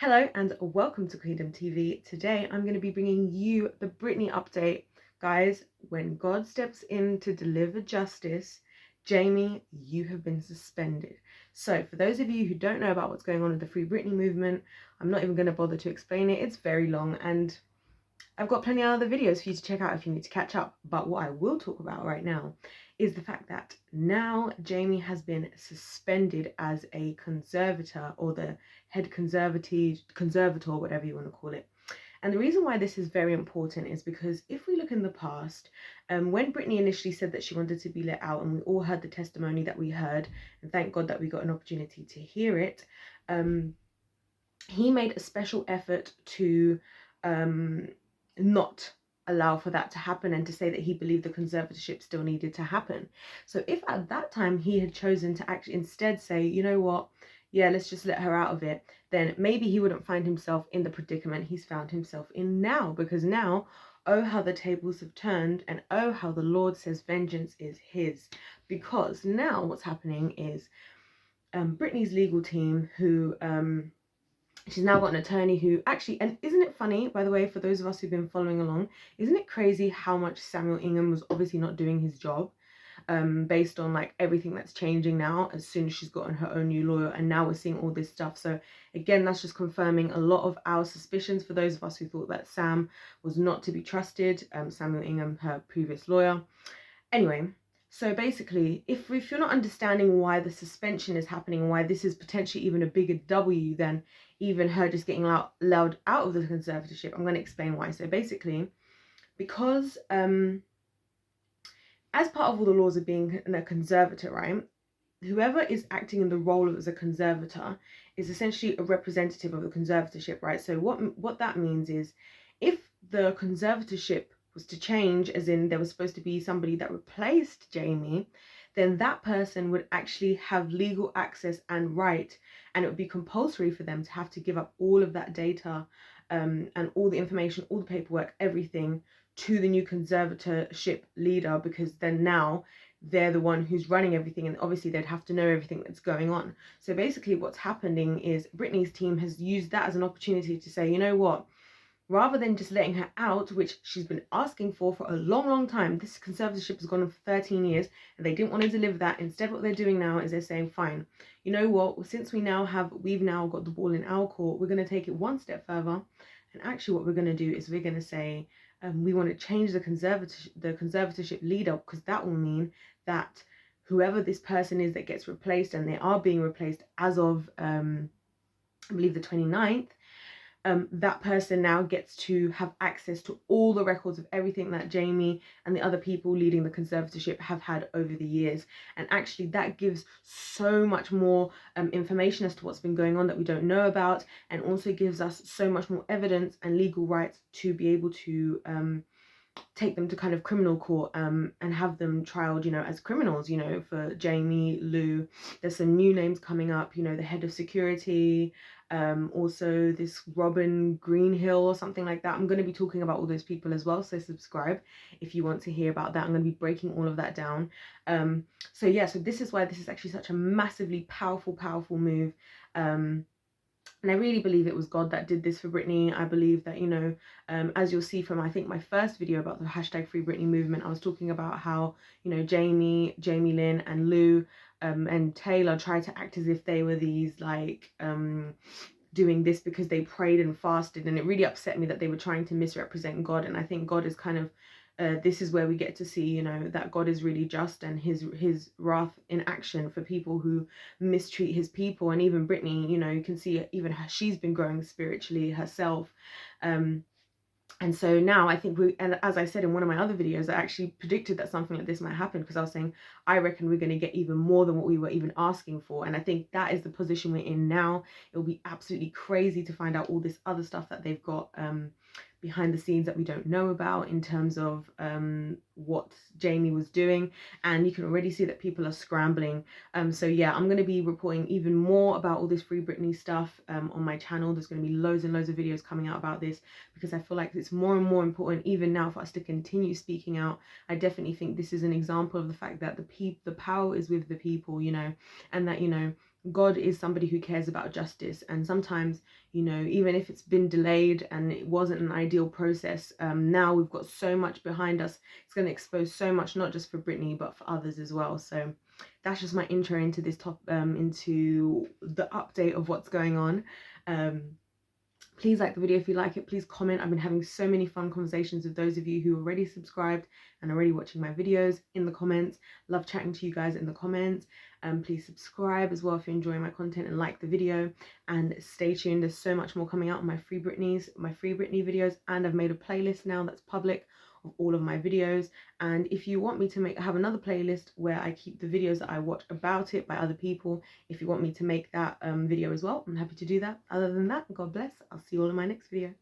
Hello and welcome to Queendom TV. Today I'm going to be bringing you the Britney update. Guys, when God steps in to deliver justice, Jamie, you have been suspended. So for those of you who don't know about what's going on with the Free Britney movement, I'm not even going to bother to explain it. It's very long and I've got plenty of other videos for you to check out if you need to catch up. But what I will talk about right now is the fact that now Jamie has been suspended as a conservator, or the head conservator, whatever you want to call it. And the reason why this is very important is because if we look in the past, when Britney initially said that she wanted to be let out, and we all heard the testimony that we heard, and thank God that we got an opportunity to hear it, he made a special effort to not allow for that to happen, and to say that he believed the conservatorship still needed to happen. So if at that time he had chosen to actually instead say, you know what, yeah, let's just let her out of it, then maybe he wouldn't find himself in the predicament he's found himself in now. Because now, oh how the tables have turned, and oh how the Lord says vengeance is his. Because now what's happening is Britney's legal team, who she's now got an attorney who actually, and isn't it funny, by the way, for those of us who've been following along, isn't it crazy how much Samuel Ingham was obviously not doing his job, based on like everything that's changing now as soon as she's gotten her own new lawyer, and now we're seeing all this stuff. So again, that's just confirming a lot of our suspicions for those of us who thought that Sam was not to be trusted, Samuel Ingham, her previous lawyer. Anyway, so basically, if you're not understanding why the suspension is happening, and why this is potentially even a bigger W than even her just getting allowed out of the conservatorship, I'm going to explain why. So basically, because as part of all the laws of being a conservator, right, whoever is acting in the role of as a conservator is essentially a representative of the conservatorship, right? So what that means is, if the conservatorship was to change, as in there was supposed to be somebody that replaced Jamie, then that person would actually have legal access and right, and it would be compulsory for them to have to give up all of that data, and all the information, all the paperwork, everything, to the new conservatorship leader, because then now they're the one who's running everything, and obviously they'd have to know everything that's going on. So basically what's happening is Britney's team has used that as an opportunity to say, you know what, rather than just letting her out, which she's been asking for a long time, this conservatorship has gone on for 13 years and they didn't want to deliver that. Instead, what they're doing now is they're saying, fine, you know what, since we've now got the ball in our court, we're going to take it one step further. And actually what we're going to do is we're going to say, we want to change the conservatorship leader, because that will mean that whoever this person is that gets replaced, and they are being replaced as of I believe the 29th, that person now gets to have access to all the records of everything that Jamie and the other people leading the conservatorship have had over the years. And actually that gives so much more information as to what's been going on that we don't know about, and also gives us so much more evidence and legal rights to be able to take them to kind of criminal court, and have them trialed, you know, as criminals, you know, for Jamie, Lou. There's some new names coming up, you know, the head of security, also this Robin Greenhill or something like that. I'm going to be talking about all those people as well, so subscribe if you want to hear about that. I'm going to be breaking all of that down. So yeah, so this is why this is actually such a massively powerful move. And I really believe it was God that did this for Britney. I believe that, you know, as you'll see from, I think, my first video about the hashtag Free Britney movement, I was talking about how, you know, Jamie Lynn and Lou and Taylor tried to act as if they were these, like, doing this because they prayed and fasted. And it really upset me that they were trying to misrepresent God. And I think God is kind of, this is where we get to see, you know, that God is really just, and his wrath in action for people who mistreat his people. And even Britney, you know, you can see even she's been growing spiritually herself. And so now I think and as I said in one of my other videos, I actually predicted that something like this might happen, because I was saying, I reckon we're going to get even more than what we were even asking for. And I think that is the position we're in now. It will be absolutely crazy to find out all this other stuff that they've got behind the scenes that we don't know about, in terms of what Jamie was doing. And you can already see that people are scrambling. So yeah, I'm going to be reporting even more about all this Free Britney stuff on my channel. There's going to be loads and loads of videos coming out about this, because I feel like it's more and more important even now for us to continue speaking out. I definitely think this is an example of the fact that the power is with the people, you know, and that, you know, God is somebody who cares about justice, and sometimes, you know, even if it's been delayed and it wasn't an ideal process, now we've got so much behind us. It's going to expose so much, not just for Britney but for others as well. So that's just my intro into this into the update of what's going on. Please like the video if you like it. Please comment. I've been having so many fun conversations with those of you who are already subscribed and already watching my videos in the comments. Love chatting to you guys in the comments. Please subscribe as well if you're enjoying my content, and like the video, and stay tuned. There's so much more coming out on my Free Britney videos, and I've made a playlist now that's public of all of my videos. And if you want me to have another playlist where I keep the videos that I watch about it by other people, if you want me to make that video as well, I'm happy to do that. Other than that, God bless. I'll see you all in my next video.